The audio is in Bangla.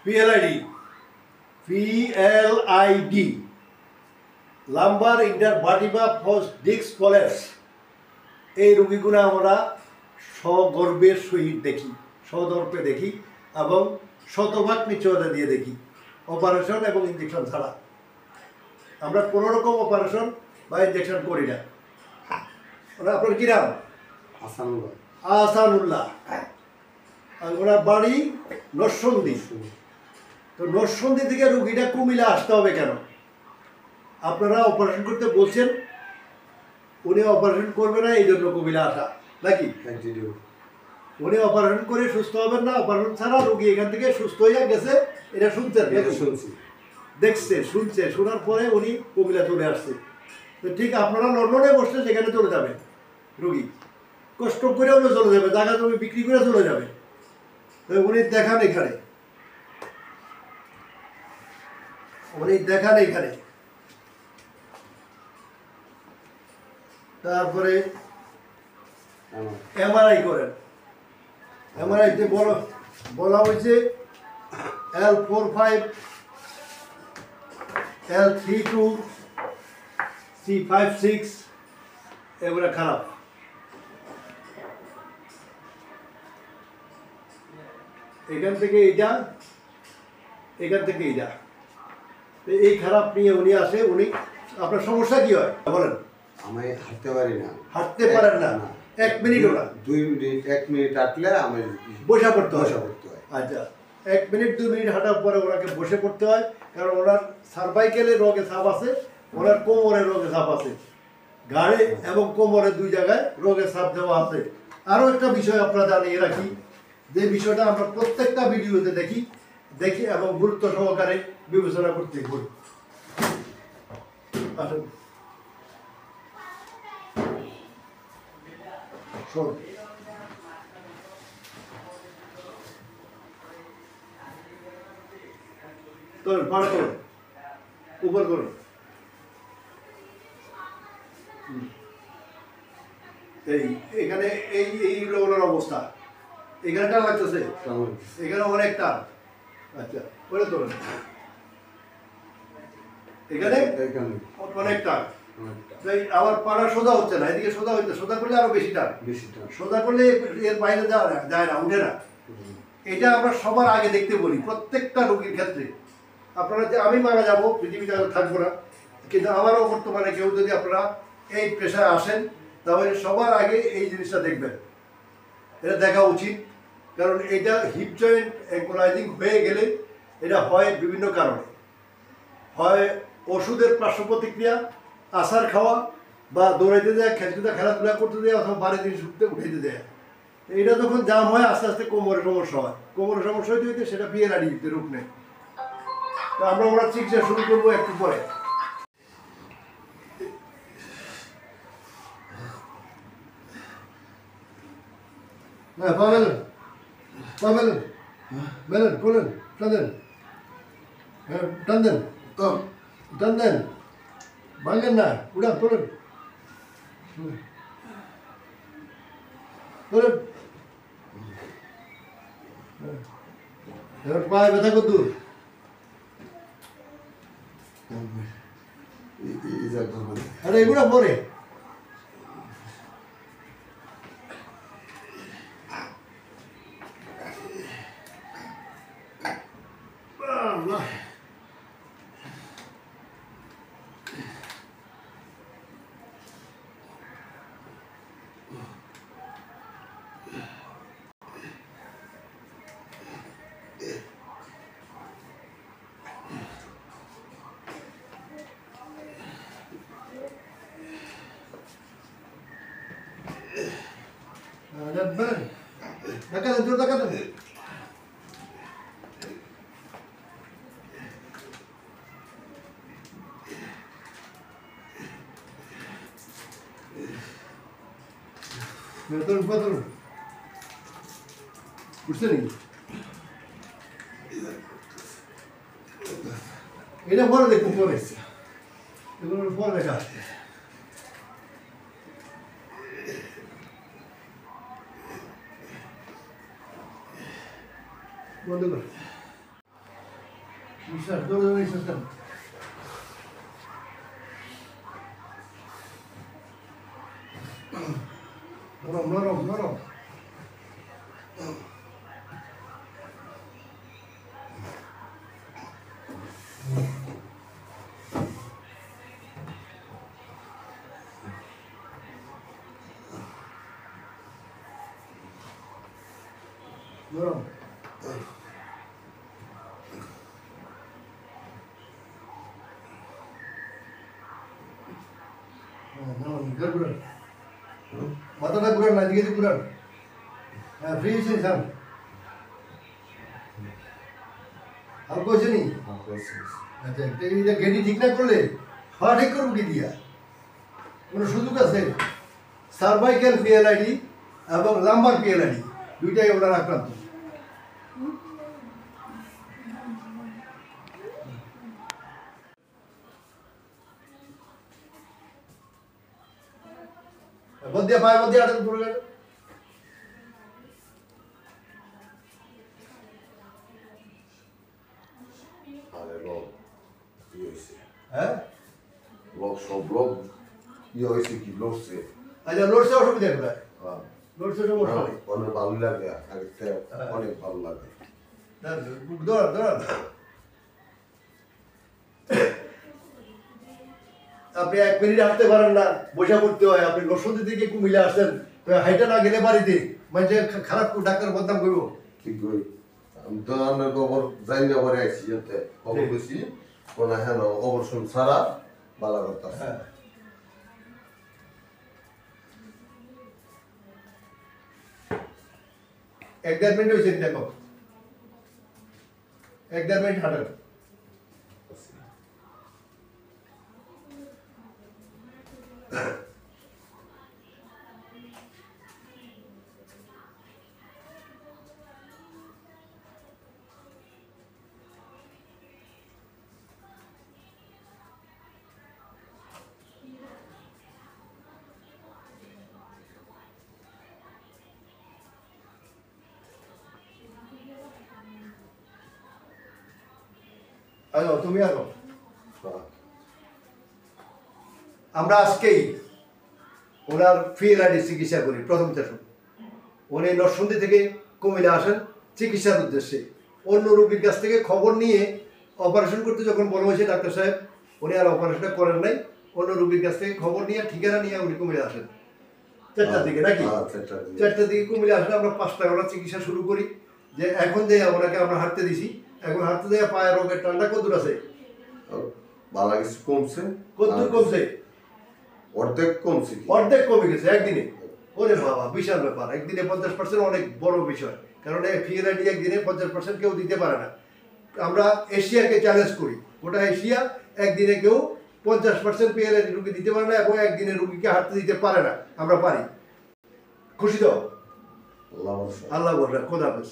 PLID PLID lumbar intervertebral first disc collapse. এই রোগীগুলো আমরা সগর্বের সহিত দেখি, সদর্পে দেখি এবং শতভাগ নিশ্চয়তা দিয়ে দেখি, অপারেশন এবং ইঞ্জেকশন ছাড়া। আমরা কোনো রকম অপারেশন বা ইঞ্জেকশন করি না। আপনার কী নাম? আহসানুল্লাহ। ওনার বাড়ি নরসন্দী। তো নরসন্দী থেকে রুগীটা কুমিল্লা আসতে হবে কেন? আপনারা অপারেশন করতে বলছেন, উনি অপারেশন করবে না, এই জন্য কুমিল্লা আসা নাকি? উনি অপারেশন করে সুস্থ হবেন না, অপারেশন ছাড়া রুগী এখান থেকে সুস্থ হয়ে গেছে, এটা শুনছেন? দেখছে, শুনছে, শোনার পরে উনি কুমিল্লা চলে আসছে। তো ঠিক আপনারা লন্ডনে বসলে সেখানে চলে যাবেন, রুগী কষ্ট করে হলে চলে যাবে, জায়গা জমি বিক্রি করে চলে যাবে। তো উনি দেখান এখানে, উনি দেখান এখানে। তারপরে এমআরআই করেন। এমআরআইতে বলা হয়েছে L45 L32 C56 এগুলো খারাপ। এখান থেকে এইটা, এখান থেকে এইটা, এই খারাপ নিয়ে উনি আসে। উনি আপনার সমস্যা কি হয় বলেন? আমি হাঁটতে পারি না। হাঁটতে পারেন না? 1 মিনিট ওরা 2 মিনিট 1 মিনিট হাঁটলে আমি বসে পড়তে হয়। আচ্ছা, 1 মিনিট 2 মিনিট হাঁটার পরে ওনাকে বসে পড়তে হয়, কারণ ওনার সার্ভাইকেলের রোগে ছাপ আছে, ওনার কোমরের রোগে ছাপ আছে, ঘাড়ে এবং কোমরের 2 জায়গায় রোগের ছাপ দেওয়া আছে। আরও একটা বিষয় আপনারা জানিয়ে রাখি, যে বিষয়টা আমরা প্রত্যেকটা ভিডিওতে দেখি এবং গুরুত্ব সহকারে বিবেচনা করতে বলি। আসুন শোন, করুন, পাড়া করুন, উপর করুন। এখানে এই ওনার অবস্থা, এখানে টান লাগতেছে, এখানে অনেক টান। আচ্ছা, ওটা তোলেন, এখানে অনেক টান। আবার পাড়া সোজা হচ্ছে না, এদিকে সোজা হচ্ছে, সোজা করলে আরো বেশি টান, সোজা করলে এর বাইরে যায় না, উঠে না। এটা আমরা সবার আগে দেখতে বলি প্রত্যেকটা রোগীর ক্ষেত্রে। আপনারা যে আমি মারা যাবো, পৃথিবীতে থাকবো না, কিন্তু আমারও বর্তমানে কেউ যদি আপনারা এই পেশায় আসেন, তাহলে সবার আগে এই জিনিসটা দেখবেন, এটা দেখা উচিত। কারণ এটা হিপ জয়েন্ট অ্যাঙ্কোলাইজিং হয়ে গেলে এটা হয় বিভিন্ন কারণে, হয় ওষুধের পার্শ্ব প্রতিক্রিয়া, আছাড় খাওয়া, বা দৌড়াইতে যায়, খেলাধুলা করতে যায়, অথবা বাড়ি জিনিস উঠাইতে যায়। এটা যখন জাম হয় আস্তে আস্তে কোমরের সমস্যা হয়, কোমরের সমস্যা হইতে সেটা পিএলআইডিতে রূপ নেয়। তো আমরা চিকিৎসা শুরু করবো একটু পরে। হ্যাঁ, বেলেন করলেন, টান দেন, হ্যাঁ টান দেন, টান দেন, ভাঙেন না, উড়ান, তোলেন, তোলেন। এবার পায়ে ব্যথা কত দূর? আরে এগুলো পরে বেলেন, ধাক্কা দেন, জোর ধাক্কা দেন। ধরুন, উঠছে নাকি? এটা পরে দেখুন, পরে এগুলো পরে দেখা আছে। বন্ধ কর। নিঃশ্বাস জোরে জোরে নিঃশ্বাস নেন। নরম নরম নরম। নরম। নরম ঘুরান। মাথাটা ঘুরান না, এদিকে ঘুরান। হ্যাঁ, ফ্রি হয়েছে স্যার। আর কইছে নি? আচ্ছা, এইটা গেটি ঠিক না করলে হওয়া ঠিক করবো কি দিয়া? কোনো সুযোগ আছে? সার্ভাইকাল পিএলআইডি এবং লাম্বার পিএলআইডি দুইটাই ওনার আক্রান্ত। বদিয়া পায় বদিয়া আটক করে গেল। আরে লোক কি হয়েছে হ্যাঁ, লোক সব লোক কি হয়েছে কি লড়ছে আচ্ছা লড়ছে, অসুবিধা কোথায়? লড়ছে সমস্যা নেই। অনেক ভালো লাগে আগেতে অনেক ভালো লাগে দৌড়ান দৌড়ান। আপনি 1 মিনিট হাঁটতে পারেন না, বসে পড়তে হয়। আপনি নরসিংদী থেকে কুমিল্লা আসছেন, তো হাইটা না গেলে বাড়িতে মানে খারাপ ডাক্তার বদনাম করবো। ঠিক কই আমি তো আপনার খবর জানি না পরে আইসি যেতে খবর বেশি কোন হ্যাঁ অবসর ছাড়া ভালো কথা হ্যাঁ, 1-1.5 মিনিট হয়েছে দেখো, 1-1.5 মিনিট হাঁটেন। আলো তুমি আলো। আমরা আজকেই ওনার পিএলআইডি চিকিৎসা করি। প্রথম থেকে উনি নরসিংদী থেকে কুমিল্লা আসেন চিকিৎসার উদ্দেশ্যে। অন্য রোগীর কাছ থেকে খবর নিয়ে অপারেশন করতে যখন বলা হয়েছে ডাক্তার সাহেব, উনি আর অপারেশনটা করেন নাই। অন্য রোগীর কাছ থেকে খবর নিয়ে ঠিকানা নিয়ে উনি কুমিল্লা আসেন 4টার দিকে নাকি? 4টার দিকে কুমিল্লা আসলে আমরা 5টা আমরা চিকিৎসা শুরু করি। যে এখন যে ওনাকে আমরা হাঁটতে দিছি, এখন হাঁটতে দেওয়া পায়ের রোগের টানটা কতদূর আছে? ভালো কিছু কমছে কতদূর কমছে? অর্ধেক কমছে অর্ধেক কমে গেছে একদিনে। ওরে বাবা, বিশাল ব্যাপার। একদিনে 50% অনেক বড় বিষয়, কারণ এই পিএলআইডি একদিনে 50% কেউ দিতে পারে না। আমরা এশিয়াকে চ্যালেঞ্জ করি, গোটা এশিয়া একদিনে কেউ 50% পিএলআইডি রুগী দিতে পারে না এবং একদিনে রুগীকে হাঁটতে দিতে পারে না। আমরা পারি। খুশি তো? আল্লাহ আল্লাহ বলরা, খোদা হাফেজ।